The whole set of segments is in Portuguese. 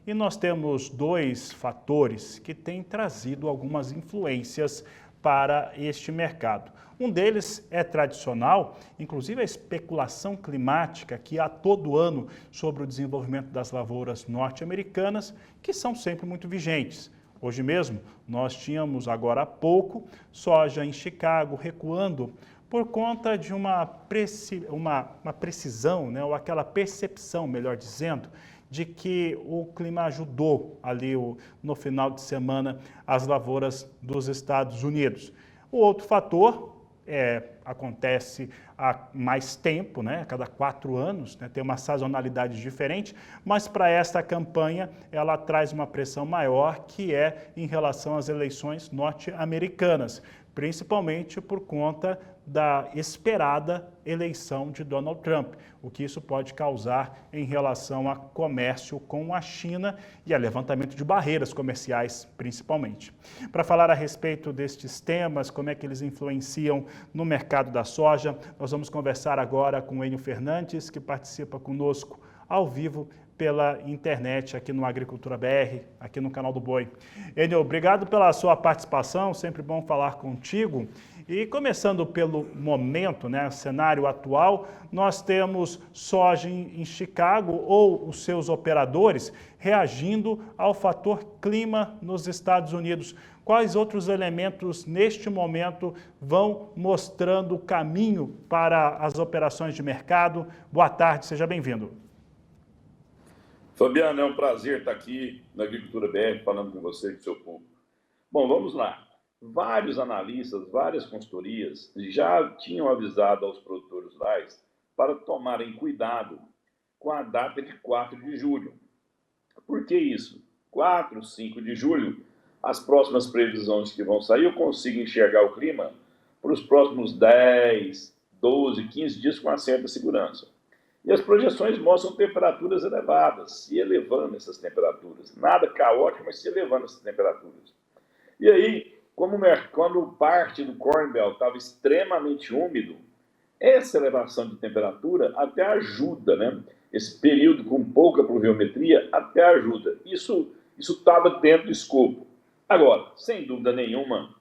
e nós temos dois fatores que têm trazido algumas influências para este mercado. Um deles é tradicional, inclusive a especulação climática que há todo ano sobre o desenvolvimento das lavouras norte-americanas, que são sempre muito vigentes. Hoje mesmo, nós tínhamos agora há pouco soja em Chicago recuando por conta de uma precisão, né, ou aquela percepção, melhor dizendo, de que o clima ajudou ali no final de semana as lavouras dos Estados Unidos. O outro fator acontece há mais tempo, né? A cada 4 anos, né? Tem uma sazonalidade diferente, mas para esta campanha ela traz uma pressão maior, que é em relação às eleições norte-americanas, principalmente por conta da esperada eleição de Donald Trump, o que isso pode causar em relação a comércio com a China e a levantamento de barreiras comerciais, principalmente. Para falar a respeito destes temas, como é que eles influenciam no mercado da soja, nós vamos conversar agora com o Enio Fernandes, que participa conosco ao vivo pela internet aqui no Agricultura BR, aqui no canal do Boi. Enio, obrigado pela sua participação, sempre bom falar contigo. E começando pelo momento, né, cenário atual, nós temos soja em Chicago ou os seus operadores reagindo ao fator clima nos Estados Unidos. Quais outros elementos neste momento vão mostrando o caminho para as operações de mercado? Boa tarde, seja bem-vindo. Fabiano, é um prazer estar aqui na Agricultura BR falando com você e com o seu público. Bom, vamos lá. Vários analistas, várias consultorias já tinham avisado aos produtores rurais para tomarem cuidado com a data de 4 de julho. Por que isso? 4, 5 de julho, as próximas previsões que vão sair, eu consigo enxergar o clima para os próximos 10, 12, 15 dias com uma certa segurança. E as projeções mostram temperaturas elevadas, se elevando essas temperaturas. Nada caótico, mas se elevando essas temperaturas. E aí, quando parte do Corn Belt estava extremamente úmido, essa elevação de temperatura até ajuda, né? Esse período com pouca pluviometria até ajuda. Isso estava dentro do escopo. Agora, sem dúvida nenhuma,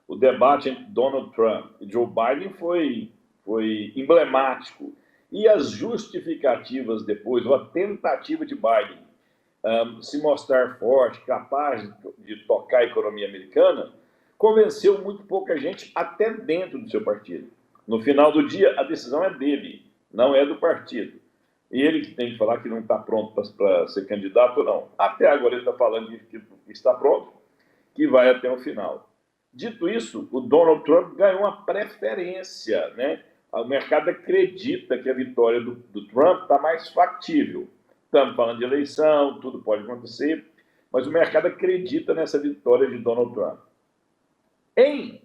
o debate entre Donald Trump e Joe Biden foi emblemático. E as justificativas depois, ou a tentativa de Biden se mostrar forte, capaz de tocar a economia americana, convenceu muito pouca gente até dentro do seu partido. No final do dia, a decisão é dele, não é do partido. E ele que tem que falar que não está pronto para ser candidato ou não. Até agora ele está falando que está pronto, que vai até o final. Dito isso, o Donald Trump ganhou uma preferência, né? O mercado acredita que a vitória do Trump está mais factível. Estamos falando de eleição, tudo pode acontecer, mas o mercado acredita nessa vitória de Donald Trump. Em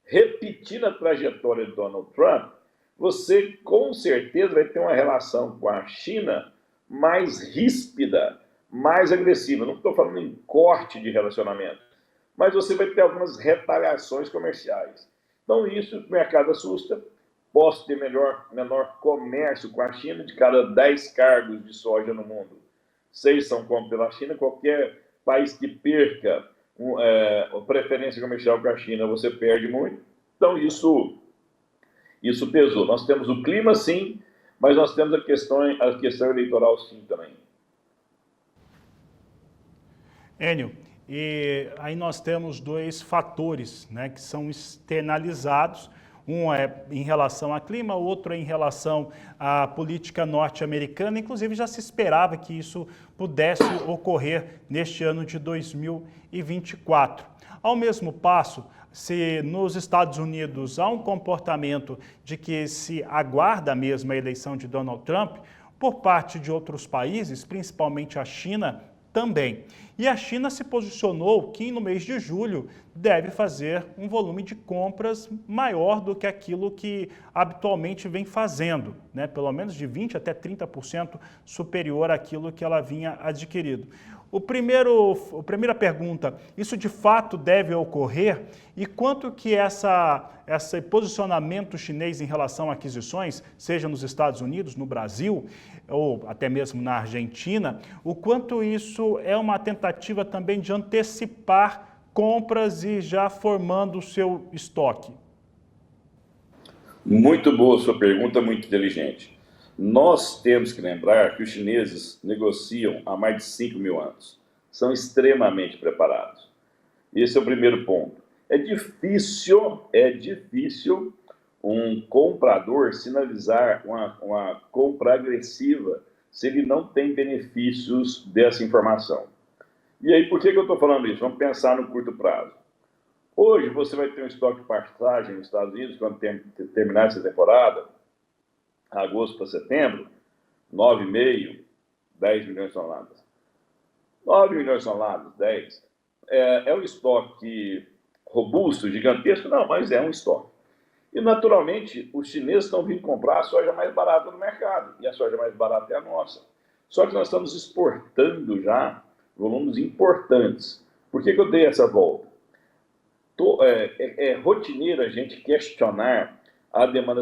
repetir a trajetória de Donald Trump, você com certeza vai ter uma relação com a China mais ríspida, mais agressiva. Não estou falando em corte de relacionamento, mas você vai ter algumas retaliações comerciais. Então isso o mercado assusta. Posso ter menor comércio com a China. De cada 10 cargos de soja no mundo, 6 são compros pela China. Qualquer país que perca preferência comercial com a China, você perde muito. Então, isso pesou. Nós temos o clima, sim, mas nós temos a questão eleitoral, sim, também. Enio, e aí nós temos dois fatores, né, que são externalizados. Um é em relação ao clima, o outro é em relação à política norte-americana. Inclusive, já se esperava que isso pudesse ocorrer neste ano de 2024. Ao mesmo passo, se nos Estados Unidos há um comportamento de que se aguarda mesmo a eleição de Donald Trump, por parte de outros países, principalmente a China, também. E a China se posicionou que no mês de julho deve fazer um volume de compras maior do que aquilo que habitualmente vem fazendo, né? Pelo menos de 20% até 30% superior àquilo que ela vinha adquirindo. A primeira pergunta, isso de fato deve ocorrer? E quanto que esse posicionamento chinês em relação a aquisições, seja nos Estados Unidos, no Brasil, ou até mesmo na Argentina, o quanto isso é uma tentativa também de antecipar compras e já formando o seu estoque? Muito boa sua pergunta, muito inteligente. Nós temos que lembrar que os chineses negociam há mais de 5.000 anos. São extremamente preparados. Esse é o primeiro ponto. É difícil um comprador sinalizar uma compra agressiva se ele não tem benefícios dessa informação. E aí, por que eu estou falando isso? Vamos pensar no curto prazo. Hoje você vai ter um estoque de passagem nos Estados Unidos, quando terminar essa temporada, agosto para setembro, 9,5, 10 milhões de toneladas. 9 milhões de toneladas, 10. É um estoque robusto, gigantesco? Não, mas é um estoque. E, naturalmente, os chineses estão vindo comprar a soja mais barata no mercado. E a soja mais barata é a nossa. Só que nós estamos exportando já volumes importantes. Por que eu dei essa volta? É rotineiro a gente questionar a demanda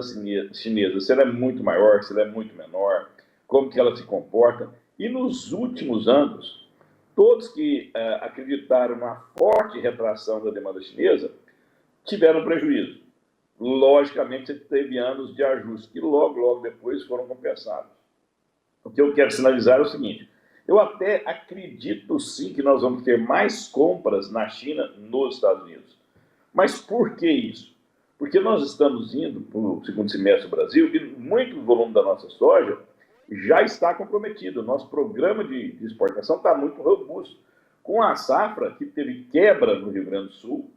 chinesa, se ela é muito maior, se ela é muito menor, como que ela se comporta. E nos últimos anos, todos que acreditaram na forte retração da demanda chinesa tiveram prejuízo. Logicamente, teve anos de ajuste que logo depois foram compensados. O que eu quero sinalizar é o seguinte: eu até acredito sim que nós vamos ter mais compras na China nos Estados Unidos. Mas por que isso? Porque nós estamos indo para o segundo semestre do Brasil e muito do volume da nossa soja já está comprometido. O nosso programa de exportação está muito robusto. Com a safra, que teve quebra no Rio Grande do Sul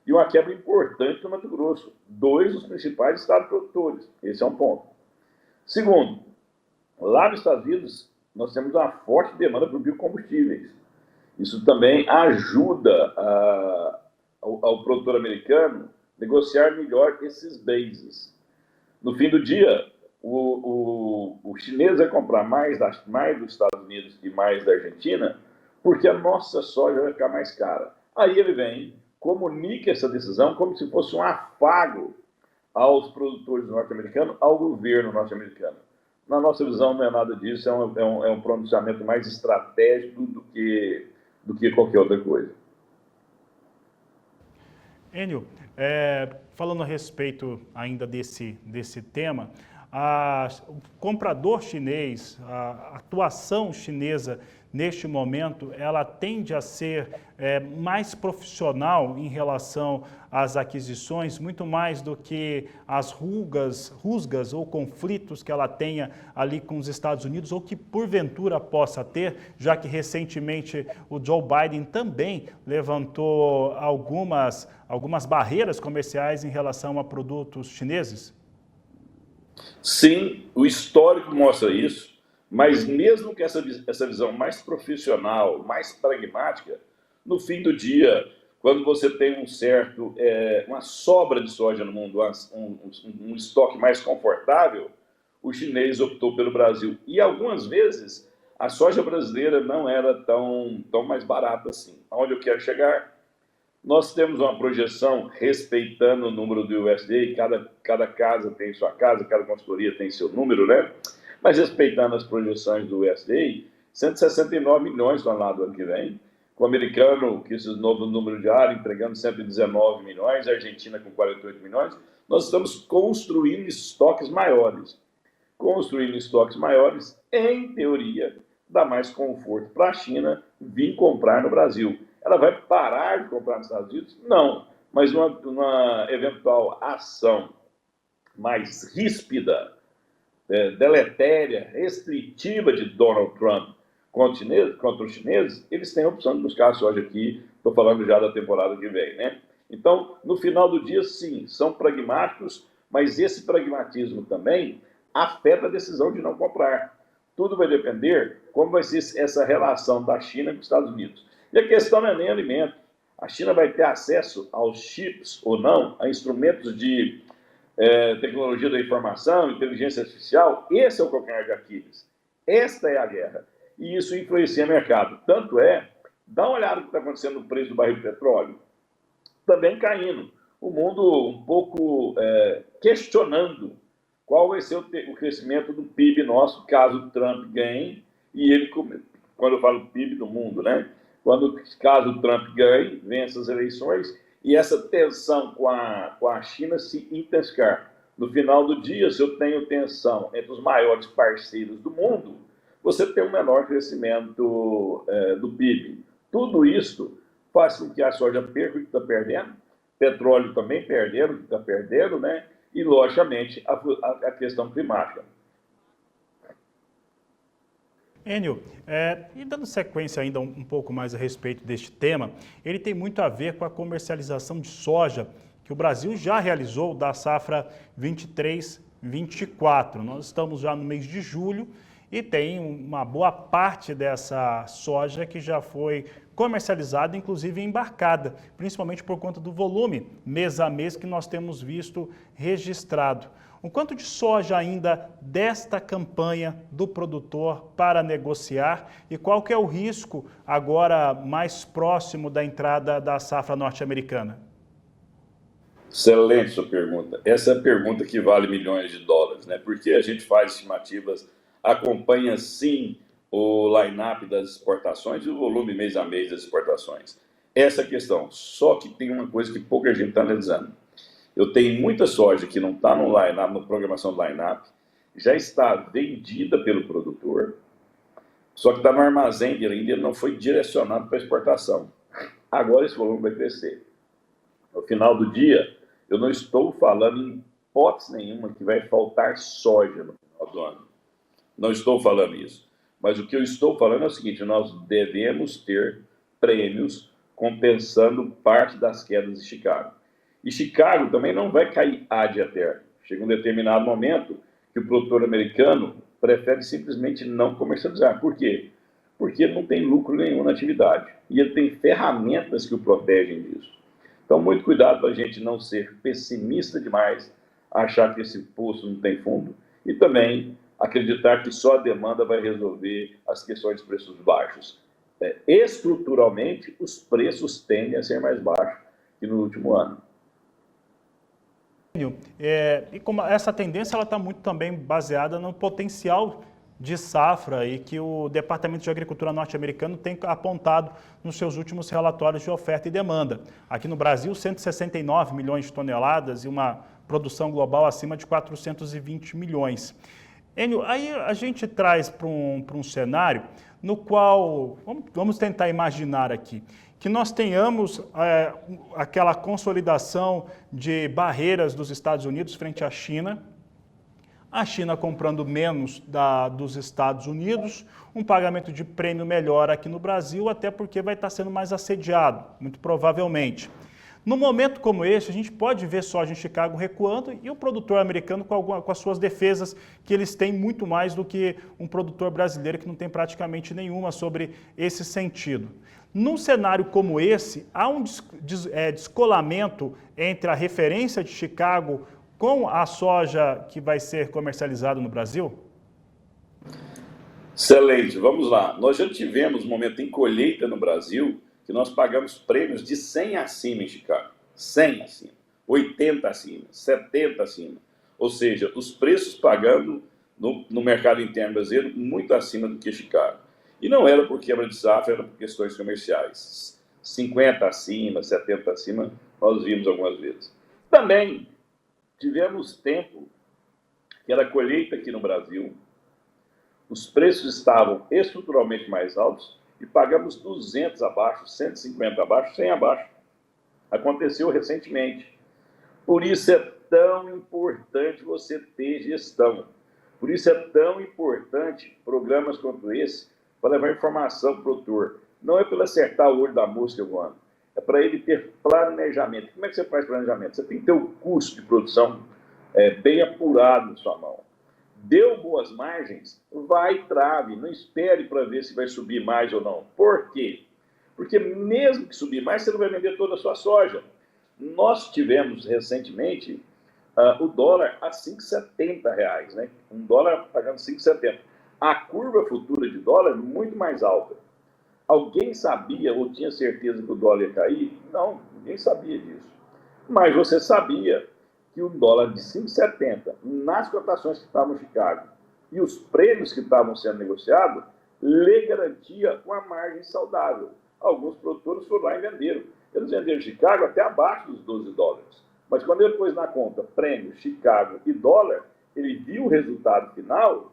e uma quebra importante no Mato Grosso. 2 dos principais estados produtores. Esse é um ponto. Segundo, lá nos Estados Unidos, nós temos uma forte demanda por biocombustíveis. Isso também ajuda ao produtor americano negociar melhor esses bases. No fim do dia, o chinês vai comprar mais dos Estados Unidos e mais da Argentina, porque a nossa soja vai ficar mais cara. Aí ele vem, comunica essa decisão como se fosse um afago aos produtores norte-americanos, ao governo norte-americano. Na nossa visão, não é nada disso, é um pronunciamento mais estratégico do que qualquer outra coisa. Enio, falando a respeito ainda desse tema, o comprador chinês, a atuação chinesa neste momento, ela tende a ser mais profissional em relação às aquisições, muito mais do que as rusgas ou conflitos que ela tenha ali com os Estados Unidos, ou que porventura possa ter, já que recentemente o Joe Biden também levantou algumas barreiras comerciais em relação a produtos chineses? Sim, o histórico mostra isso, mas mesmo que essa visão mais profissional, mais pragmática, no fim do dia, quando você tem uma sobra de soja no mundo, um estoque mais confortável, o chinês optou pelo Brasil. E algumas vezes a soja brasileira não era tão mais barata assim. Aonde eu quero chegar? Nós temos uma projeção respeitando o número do USDA, cada casa tem sua casa, cada consultoria tem seu número, né? Mas respeitando as projeções do USDA, 169 milhões de toneladas no ano que vem, com o americano, que esse novo número de área, entregando 119 milhões, a Argentina com 48 milhões, nós estamos construindo estoques maiores. Construindo estoques maiores, em teoria, dá mais conforto para a China vir comprar no Brasil. Ela vai parar de comprar nos Estados Unidos? Não, mas uma eventual ação mais ríspida, deletéria, restritiva de Donald Trump contra os chineses, eles têm a opção de buscar a soja aqui, estou falando já da temporada que vem, né? Então, no final do dia, sim, são pragmáticos, mas esse pragmatismo também afeta a decisão de não comprar. Tudo vai depender como vai ser essa relação da China com os Estados Unidos. E a questão não é nem alimento. A China vai ter acesso aos chips ou não, a instrumentos de tecnologia da informação, inteligência artificial. Esse é o calcanhar de Aquiles. Esta é a guerra. e isso influencia o mercado. Tanto é, dá uma olhada no que está acontecendo no preço do barril de petróleo, também caindo. O mundo um pouco questionando qual vai ser o crescimento do PIB nosso, caso o Trump ganhe, e ele, quando eu falo PIB do mundo, né? Caso o Trump ganhe, vença as eleições, e essa tensão com a China se intensificar. No final do dia, se eu tenho tensão entre os maiores parceiros do mundo, você tem um menor crescimento do PIB. Tudo isso faz com que a soja perca o que está perdendo, petróleo também perdendo o que está perdendo, né? E, logicamente, a questão climática. Enio, e dando sequência ainda um pouco mais a respeito deste tema, ele tem muito a ver com a comercialização de soja que o Brasil já realizou da safra 23-24. Nós estamos já no mês de julho e tem uma boa parte dessa soja que já foi comercializada, inclusive embarcada, principalmente por conta do volume mês a mês que nós temos visto registrado. O quanto de soja ainda desta campanha do produtor para negociar e qual que é o risco agora mais próximo da entrada da safra norte-americana? Excelente sua pergunta. Essa é a pergunta que vale milhões de dólares, né? Porque a gente faz estimativas, acompanha sim o line-up das exportações e o volume mês a mês das exportações. Essa é a questão. Só que tem uma coisa que pouca gente está analisando. Eu tenho muita soja que não está no line-up, na programação do line-up, já está vendida pelo produtor, só que está no armazém dele ainda, não foi direcionado para exportação. Agora esse volume vai crescer. No final do dia, eu não estou falando em hipótese nenhuma que vai faltar soja no final do ano. Não estou falando isso. Mas o que eu estou falando é o seguinte, nós devemos ter prêmios compensando parte das quedas de Chicago. E Chicago também não vai cair ad eterno. Chega um determinado momento que o produtor americano prefere simplesmente não comercializar. Por quê? Porque ele não tem lucro nenhum na atividade. E ele tem ferramentas que o protegem disso. Então, muito cuidado para a gente não ser pessimista demais, achar que esse poço não tem fundo e também acreditar que só a demanda vai resolver as questões de preços baixos. Estruturalmente, os preços tendem a ser mais baixos que no último ano. E como essa tendência está muito também baseada no potencial de safra e que o Departamento de Agricultura norte-americano tem apontado nos seus últimos relatórios de oferta e demanda. Aqui no Brasil, 169 milhões de toneladas e uma produção global acima de 420 milhões. Enio, aí a gente traz para um cenário no qual, vamos tentar imaginar aqui, que nós tenhamos aquela consolidação de barreiras dos Estados Unidos frente à China, a China comprando menos dos Estados Unidos, um pagamento de prêmio melhor aqui no Brasil, até porque vai estar sendo mais assediado, muito provavelmente. No momento como esse, a gente pode ver soja em Chicago recuando e o produtor americano com as suas defesas, que eles têm muito mais do que um produtor brasileiro que não tem praticamente nenhuma sobre esse sentido. Num cenário como esse, há um descolamento entre a referência de Chicago com a soja que vai ser comercializada no Brasil? Excelente, vamos lá. Nós já tivemos um momento em colheita no Brasil que nós pagamos prêmios de 100 acima em Chicago. 100 acima, 80 acima, 70 acima. Ou seja, os preços pagando no mercado interno brasileiro muito acima do que Chicago. E não era por quebra de safra, era por questões comerciais. 50 acima, 70 acima, nós vimos algumas vezes. Também tivemos tempo que era colheita aqui no Brasil, os preços estavam estruturalmente mais altos e pagamos 200 abaixo, 150 abaixo, 100 abaixo. Aconteceu recentemente. Por isso é tão importante você ter gestão. Por isso é tão importante programas como esse para levar informação para o produtor. Não é para ele acertar o olho da mosca algum ano. É para ele ter planejamento. Como é que você faz planejamento? Você tem que ter o custo de produção bem apurado na sua mão. Deu boas margens, vai trave, não espere para ver se vai subir mais ou não. Por quê? Porque mesmo que subir mais, você não vai vender toda a sua soja. Nós tivemos recentemente o dólar a R$ 5,70, né? Um dólar pagando R$ 5,70. a curva futura de dólar é muito mais alta. Alguém sabia ou tinha certeza que o dólar ia cair? Não, ninguém sabia disso. Mas você sabia que o dólar de 5,70 nas cotações que estavam em Chicago e os prêmios que estavam sendo negociados lhe garantia uma margem saudável. Alguns produtores foram lá e venderam. Eles venderam Chicago até abaixo dos 12 dólares. Mas quando ele pôs na conta prêmio, Chicago e dólar, ele viu o resultado final,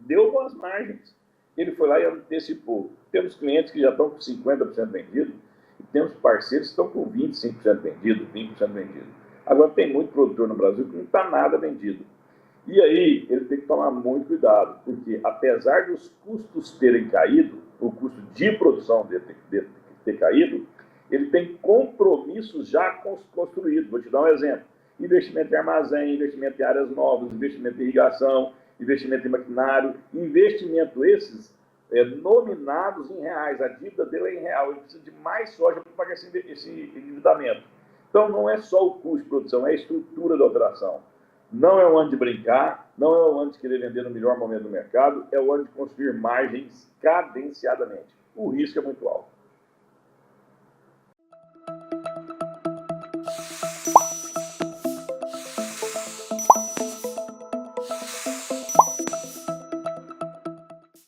deu boas margens. Ele foi lá e antecipou. Temos clientes que já estão com 50% vendido e temos parceiros que estão com 25% vendido, 20% vendido. Agora, tem muito produtor no Brasil que não está nada vendido. E aí, ele tem que tomar muito cuidado, porque apesar dos custos terem caído, o custo de produção de ter caído, ele tem compromissos já construídos. Vou te dar um exemplo. Investimento em armazém, investimento em áreas novas, investimento em irrigação, investimento em maquinário, investimento esses nominados em reais. A dívida dele é em real, ele precisa de mais soja para pagar esse endividamento. Então, não é só o custo de produção, é a estrutura da operação. Não é o ano de brincar, não é o ano de querer vender no melhor momento do mercado, é o ano de construir margens cadenciadamente. O risco é muito alto.